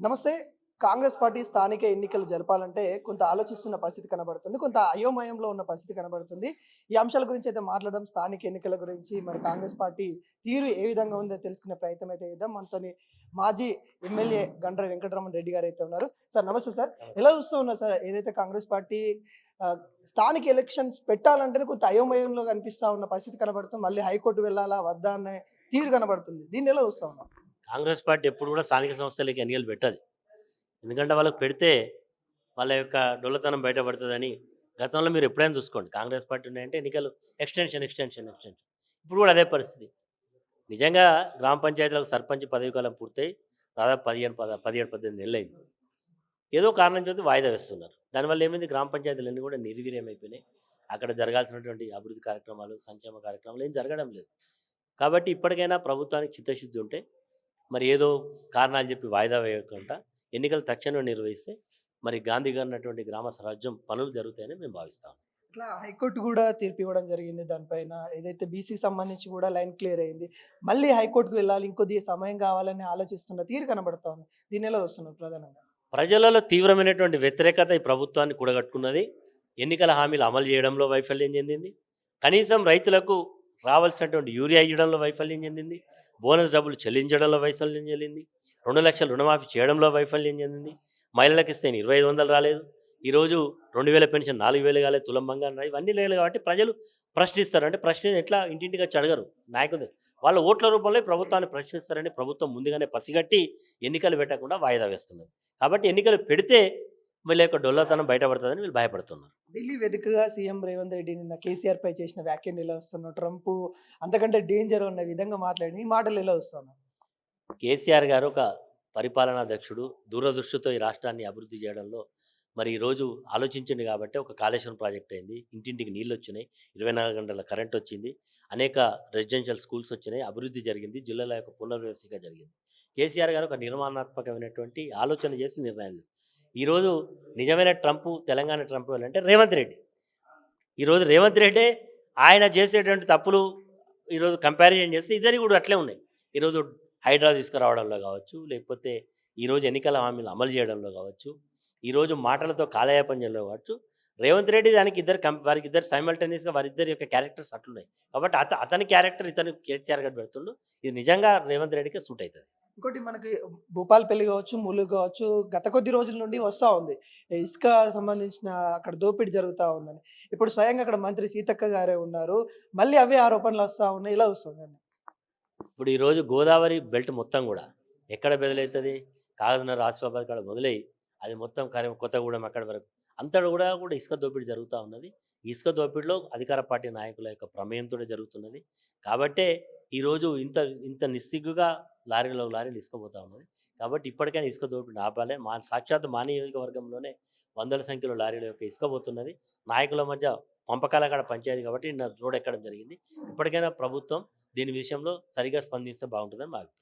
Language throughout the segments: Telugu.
నమస్తే. కాంగ్రెస్ పార్టీ స్థానిక ఎన్నికలు జరపాలంటే కొంత ఆలోచిస్తున్న పరిస్థితి కనబడుతుంది. కొంత అయోమయంలో ఉన్న పరిస్థితి కనబడుతుంది. ఈ అంశాల గురించి అయితే మాట్లాడడం, స్థానిక ఎన్నికల గురించి మరి కాంగ్రెస్ పార్టీ తీరు ఏ విధంగా ఉందో తెలుసుకునే ప్రయత్నం అయితే చేద్దాం. మనతోని మాజీ ఎమ్మెల్యే గండ్ర వెంకటరమణ రెడ్డి గారు అయితే ఉన్నారు. సార్ నమస్తే సార్. ఎలా చూస్తూ ఉన్నారు సార్? ఏదైతే కాంగ్రెస్ పార్టీ స్థానిక ఎలక్షన్స్ పెట్టాలంటేనే కొంత అయోమయంలో కనిపిస్తా ఉన్న పరిస్థితి కనబడుతుంది. మళ్ళీ హైకోర్టు వెళ్ళాలా వద్దా అనే తీరు కనబడుతుంది. దీన్ని ఎలా చూస్తా ఉన్నారు? కాంగ్రెస్ పార్టీ ఎప్పుడు కూడా స్థానిక సంస్థలకి ఎన్నికలు పెట్టదు. ఎందుకంటే వాళ్ళకి పెడితే వాళ్ళ యొక్క డొల్లతనం బయటపడుతుందని గతంలో మీరు ఎప్పుడైనా చూసుకోండి. కాంగ్రెస్ పార్టీ ఉన్నాయంటే ఎన్నికలు ఎక్స్టెన్షన్. ఇప్పుడు కూడా అదే పరిస్థితి. నిజంగా గ్రామ పంచాయతీలకు సర్పంచ్ పదవి కాలం పూర్తయి దాదాపు 17-18 నెలలైంది. ఏదో కారణం చేత వాయిదా వేస్తున్నారు. దానివల్ల ఏమైంది, గ్రామ పంచాయతీలన్నీ కూడా నిర్వీర్యమైపోయినాయి. అక్కడ జరగాల్సినటువంటి అభివృద్ధి కార్యక్రమాలు, సంక్షేమ కార్యక్రమాలు ఏం జరగడం లేదు. కాబట్టి ఇప్పటికైనా ప్రభుత్వానికి చిత్తశుద్ధి ఉంటే మరి ఏదో కారణాలు చెప్పి వాయిదా వేయకుండా ఎన్నికలు తక్షణమే నిర్వహిస్తే మరి గాంధీ గారు అన్నటువంటి గ్రామ స్వరాజ్యం పనులు జరుగుతాయని మేము భావిస్తాం. ఇట్లా హైకోర్టు కూడా తీర్పు ఇవ్వడం జరిగింది దానిపైన. ఏదైతే బీసీకి సంబంధించి కూడా లైన్ క్లియర్ అయింది. మళ్ళీ హైకోర్టుకు వెళ్ళాలి, ఇంకొద్దిగా సమయం కావాలని ఆలోచిస్తున్న తీరు కనబడతా ఉంది. దీన్ని ఎలా వస్తున్నారు ప్రధానంగా? ప్రజలలో తీవ్రమైనటువంటి వ్యతిరేకత ఈ ప్రభుత్వాన్ని కూడగట్టుకున్నది. ఎన్నికల హామీలు అమలు చేయడంలో వైఫల్యం చెందింది. కనీసం రైతులకు రావాల్సినటువంటి యూరియా ఇవ్వడంలో వైఫల్యం చెందింది. బోనస్ డబ్బులు చెల్లించడంలో వైఫల్యం చెందింది. 2 లక్షల రుణమాఫీ చేయడంలో వైఫల్యం చెందింది. మహిళలకు ఇస్తే 2500 రాలేదు. ఈరోజు 2000 పెన్షన్ 4000 కాలేదు. తులం బంగారం రాదు. ఇవన్నీ లేదు కాబట్టి ప్రజలు ప్రశ్నిస్తారు. అంటే ప్రశ్న ఎట్లా ఇంటింటికి వచ్చి అడగరు నాయకులు, వాళ్ళ ఓట్ల రూపంలో ఈ ప్రభుత్వాన్ని ప్రశ్నిస్తారని ప్రభుత్వం ముందుగానే పసిగట్టి ఎన్నికలు పెట్టకుండా వాయిదా వేస్తున్నది. కాబట్టి ఎన్నికలు పెడితే వీళ్ళ యొక్క డొల్లతనం బయటపడుతుందని వీళ్ళు భయపడుతున్నారు. ఢిల్లీ వేదికగా సీఎం రేవంత్ రెడ్డి నిన్న కేసీఆర్ పై చేసిన వ్యాఖ్యలు ఎలా వస్తున్నావు? ట్రంప్ అంతకంటే డేంజర్ ఉన్న విధంగా మాట్లాడిన ఈ మాటలు ఎలా వస్తున్నావు? కేసీఆర్ గారు ఒక పరిపాలనా దక్షుడు, దూరదృష్టితో ఈ రాష్ట్రాన్ని అభివృద్ధి చేయడంలో మరి ఈరోజు ఆలోచించింది కాబట్టి ఒక కాళేశ్వరం ప్రాజెక్ట్ అయింది. ఇంటింటికి నీళ్ళు వచ్చినాయి. 24 గంటల కరెంట్ వచ్చింది. అనేక రెసిడెన్షియల్ స్కూల్స్ వచ్చినాయి. అభివృద్ధి జరిగింది. జిల్లాల యొక్క పునర్వ్యవస్థగా జరిగింది. కేసీఆర్ గారు ఒక నిర్మాణాత్మకమైనటువంటి ఆలోచన చేసి నిర్ణయాలు. ఈరోజు నిజమైన ట్రంప్, తెలంగాణ ట్రంప్ అంటే రేవంత్ రెడ్డి. ఈరోజు రేవంత్ రెడ్డే ఆయన చేసేటువంటి తప్పులు ఈరోజు కంపారిజన్ చేస్తే ఇద్దరి కూడా అట్లే ఉన్నాయి. ఈరోజు హైడ్రా తీసుకురావడంలో కావచ్చు, లేకపోతే ఈరోజు ఎన్నికల హామీలు అమలు చేయడంలో కావచ్చు, ఈరోజు మాటలతో కాలయాపన చేయడంలో కావచ్చు, రేవంత్ రెడ్డి దానికి వారికి ఇద్దరు సైమల్టేనియస్గా వారిద్దరి యొక్క క్యారెక్టర్స్ అట్లున్నాయి. కాబట్టి అతని క్యారెక్టర్ ఇతను కేసీఆర్ గారు పెడుతుండు. ఇది నిజంగా రేవంత్ రెడ్డికి సూట్ అవుతుంది. ఇంకోటి మనకి భూపాలపల్లి కావచ్చు, ములుగు కావచ్చు, గత కొద్ది రోజుల నుండి వస్తూ ఉంది. ఇసుక సంబంధించిన అక్కడ దోపిడీ జరుగుతూ ఉందని. ఇప్పుడు స్వయంగా అక్కడ మంత్రి సీతక్క గారే ఉన్నారు. మళ్ళీ అవే ఆరోపణలు వస్తూ ఉన్నాయి. ఇలా వస్తుంది. ఇప్పుడు ఈరోజు గోదావరి బెల్ట్ మొత్తం కూడా ఎక్కడ బెదలవుతుంది, కాగజ్నగర్ ఆసిఫాబాద్ కాడ మొదలై అది మొత్తం కొత్తగూడెం అక్కడి వరకు అంతటా కూడా ఇసుక దోపిడీ జరుగుతూ ఉన్నది. ఈ ఇసుక దోపిడీలో అధికార పార్టీ నాయకుల యొక్క ప్రమేయంతో జరుగుతున్నది. కాబట్టే ఈరోజు ఇంత ఇంత నిస్సిగ్గుగా లారీలు ఇసుకపోతూ ఉన్నది. కాబట్టి ఇప్పటికైనా ఇసుక దోపిడీ ఆపాలి. సాక్షాత్ మా నియోజకవర్గంలోనే వందల సంఖ్యలో లారీల యొక్క ఇసుక పోతున్నది. నాయకుల మధ్య పంపకాల కాడ పంచాయతీ కాబట్టి రోడ్ ఎక్కడం జరిగింది. ఇప్పటికైనా ప్రభుత్వం దీని విషయంలో సరిగా స్పందిస్తే బాగుంటుందని మా అభిప్రాయం.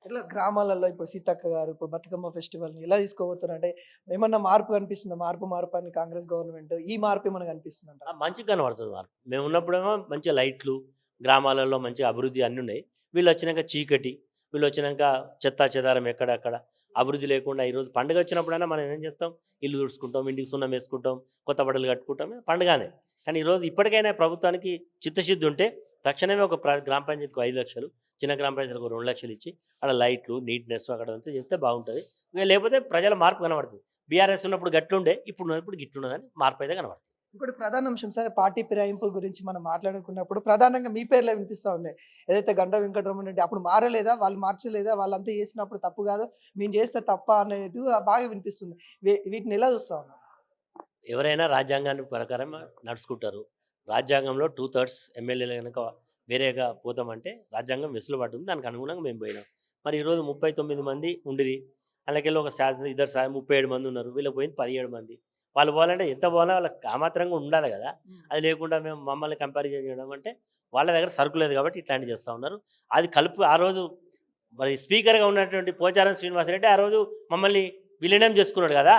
ఇట్లా గ్రామాలలో ఇప్పుడు సీతక్క గారు ఇప్పుడు బతుకమ్మ ఫెస్టివల్ని ఎలా తీసుకోబోతున్నారు? అంటే ఏమన్నా మార్పు కనిపిస్తుందా? మార్పు అని కాంగ్రెస్ గవర్నమెంట్ ఈ మార్పు ఏమన్నా కనిపిస్తుందంట? మంచిగా కనబడుతుంది మార్పు. మేము ఉన్నప్పుడేమో మంచిగా లైట్లు, గ్రామాలలో మంచిగా అభివృద్ధి అన్నీ ఉన్నాయి. వీళ్ళు వచ్చినాక చీకటి, వీళ్ళు వచ్చినాక చెత్తా చెదారం ఎక్కడక్కడ అభివృద్ధి లేకుండా ఈరోజు పండుగ వచ్చినప్పుడైనా మనం ఏం చేస్తాం, ఇల్లు తుడుచుకుంటాం, ఇంటికి సున్నం వేసుకుంటాం, కొత్త బట్టలు కట్టుకుంటాం, పండుగనే. కానీ ఈరోజు ఇప్పటికైనా ప్రభుత్వానికి చిత్తశుద్ధి ఉంటే తక్షణమే ఒక గ్రామ పంచాయతీకి 5 లక్షలు, చిన్న గ్రామ పంచాయతీకి 2 లక్షలు ఇచ్చి అక్కడ లైట్లు, నీట్నెస్ అక్కడ అంతా చేస్తే బాగుంటుంది. లేకపోతే ప్రజల మార్పు కనబడుతుంది. బీఆర్ఎస్ ఉన్నప్పుడు గట్లుండే, ఇప్పుడు గిట్లున్నదని మార్పు అయితే కనబడుతుంది. ఇంకోటి ప్రధాన అంశం సరే, పార్టీ ఫిరాయింపు గురించి మనం మాట్లాడుకున్నప్పుడు ప్రధానంగా మీ పేర్లే వినిపిస్తూ ఉన్నాయి. ఏదైతే గండ్ర వెంకటరమణ రెడ్డి అప్పుడు మారలేదా, వాళ్ళు మార్చలేదా, వాళ్ళంతా చేసినప్పుడు తప్పు కాదు, మేము చేస్తే తప్ప అనేది బాగా వినిపిస్తుంది. వీటిని ఎలా చూస్తా ఉన్నారు? ఎవరైనా రాజ్యాంగాన్ని ప్రకారం నడుచుకుంటారు. రాజ్యాంగంలో 2/3 ఎమ్మెల్యేలు కనుక వేరేగా పోతామంటే రాజ్యాంగం వెసులుబాటు ఉంది. దానికి అనుగుణంగా మేము పోయినాం. మరి ఈరోజు 39 మంది ఉండిరి, అలాకెళ్ళి ఒక ఇద్దరు 37 మంది ఉన్నారు. వీళ్ళకి పోయింది 17 మంది. వాళ్ళు పోవాలంటే ఎంత పోవాలో వాళ్ళకి ఆమాత్రంగా ఉండాలి కదా. అది లేకుండా మేము మమ్మల్ని కంపారిజన్ చేయడం అంటే వాళ్ళ దగ్గర సరుకు లేదు కాబట్టి ఇట్లాంటివి చేస్తూ ఉన్నారు. అది ఆ రోజు మరి స్పీకర్గా ఉన్నటువంటి పోచారం శ్రీనివాసరెడ్డి ఆ రోజు మమ్మల్ని విలీనం చేసుకున్నాడు కదా.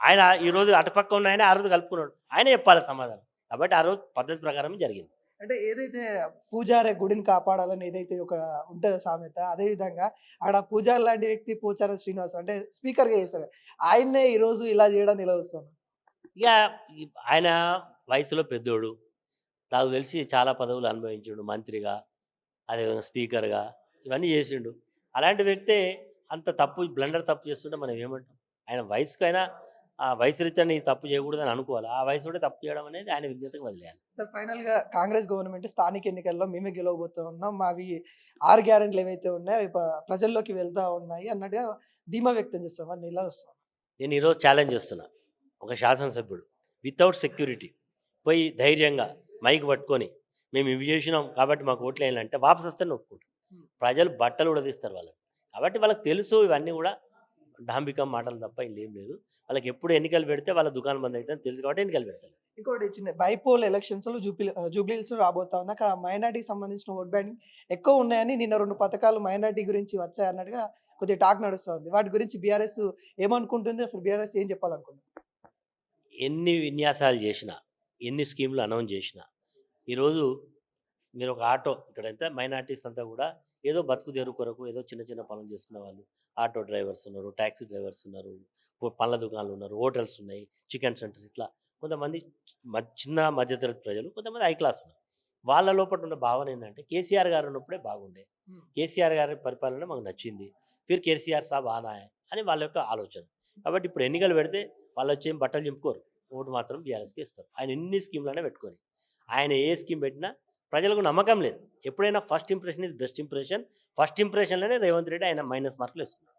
ఆయన ఈరోజు అటుపక్క ఉన్న ఆయన ఆ రోజు కలుపుకున్నాడు. ఆయన చెప్పాలి సమాధానం. కాబట్టి ఆ రోజు పద్ధతి ప్రకారం జరిగింది. అంటే ఏదైతే పూజారి గుడిని కాపాడాలని ఏదైతే ఒక ఉంటదో సామెత, అదే విధంగా ఆడ పూజారి లాంటి వ్యక్తి పోచారం శ్రీనివాస్ అంటే స్పీకర్‌గా చేశారు. ఆయన్నే ఈరోజు ఇలా చేయడాన్ని ఎలా చూస్తున్నారు? ఇక ఆయన వయసులో పెద్దోడు. నాకు తెలిసి చాలా పదవులు అనుభవించిండు. మంత్రిగా, అదేవిధంగా స్పీకర్‌గా ఇవన్నీ చేసిండు. అలాంటి వ్యక్తే అంత తప్పు బ్లండర్ తప్పు చేస్తుంటే మనం ఏమంటాం? ఆయన వయసుకైనా ఆ వయసు రీత్యా నీ తప్పు చేయకూడదని అనుకోవాలి. ఆ వయసులోనే తప్పు చేయడం అనేది ఆయన విజ్ఞతకు వదిలేయాలి. సార్ ఫైనల్‌గా కాంగ్రెస్ గవర్నమెంట్ స్థానిక ఎన్నికల్లో మేమే గెలవబోతూ ఉన్నాం. మావి 6 గ్యారంటీలు ఏవైతే ఉన్నాయో అవి ప్రజల్లోకి వెళ్తా ఉన్నాయి అన్నట్టుగా ధీమా వ్యక్తం చేస్తాం. వారిని ఎలా చూస్తున్నారు? నేను ఈరోజు ఛాలెంజ్ చేస్తున్నా. ఒక శాసనసభ్యుడు వితౌట్ సెక్యూరిటీ పోయి ధైర్యంగా మైక్ పట్టుకొని మేము ఇవి చేసినాం కాబట్టి మాకు ఓట్లేయాలంటే వాపసు వస్తేనే ఒప్పుకుంటాం. ప్రజలు బట్టలు ఉడదీస్తారు వాళ్ళని. కాబట్టి వాళ్ళకి తెలుసు ఇవన్నీ కూడా డాంబికం మాటలు తప్ప ఇంకేం లేదు. వాళ్ళకి ఎప్పుడు ఎన్నికలు పెడితే వాళ్ళ దుకాణం బంద్ అవుతుందని తెలుసు కాబట్టి ఎన్నికలు పెడతారు. ఇంకోటి చిన్న బైపోల్ ఎలక్షన్స్‌లో జూబ్లీ హిల్స్‌లో రాబోతా ఉంది. అక్కడ మైనారిటీకి సంబంధించిన ఓట్ బ్యాంక్ ఎక్కువ ఉన్నాయని నిన్న 2 పథకాలు మైనారిటీ గురించి వచ్చాయన్నట్టుగా కొద్దిగా టాక్ నడుస్తా ఉంది. వాటి గురించి బీఆర్ఎస్ ఏమనుకుంటుంది? అసలు బీఆర్ఎస్ ఏం చెప్పాలనుకుంటుంది? ఎన్ని విన్యాసాలు చేసినా, ఎన్ని స్కీమ్‌లు అనౌన్స్ చేసినా, ఈరోజు మీరు ఒక ఆటో ఇక్కడైతే మైనారిటీస్ అంతా కూడా ఏదో బతుకు తెరువు కొరకు ఏదో చిన్న చిన్న పనులు చేసుకునే వాళ్ళు. ఆటో డ్రైవర్స్ ఉన్నారు, టాక్సీ డ్రైవర్స్ ఉన్నారు, పండ్ల దుకాణాలు ఉన్నారు, హోటల్స్ ఉన్నాయి, చికెన్ సెంటర్ ఇట్లా కొంతమంది చిన్న మధ్యతరగతి ప్రజలు, కొంతమంది హై క్లాస్ ఉన్నారు. వాళ్ళ లోపల ఉన్న భావన ఏంటంటే కేసీఆర్ గారు ఉన్నప్పుడే బాగుండే. కేసీఆర్ గారి పరిపాలన మాకు నచ్చింది. ఫిర్ కేసీఆర్ సాబ్ ఆనా హై అని వాళ్ళ యొక్క ఆలోచన. కాబట్టి ఇప్పుడు ఎన్నికలు పెడితే వాళ్ళు వచ్చి ఏం బట్టలు చింపుకోరు. ఓటు మాత్రం బీఆర్ఎస్‌కి ఇస్తారు. ఆయన ఎన్ని స్కీమ్‌లైనా పెట్టుకొని. ఆయన ఏ స్కీమ్ పెట్టినా ప్రజలకు నమ్మకం లేదు. ఎప్పుడైనా first impression is best impression. First ఇంప్రెషన్‌లోనే రేవంత్ రెడ్డి ఆయన మైనస్ మార్కులు వేసుకున్నాడు.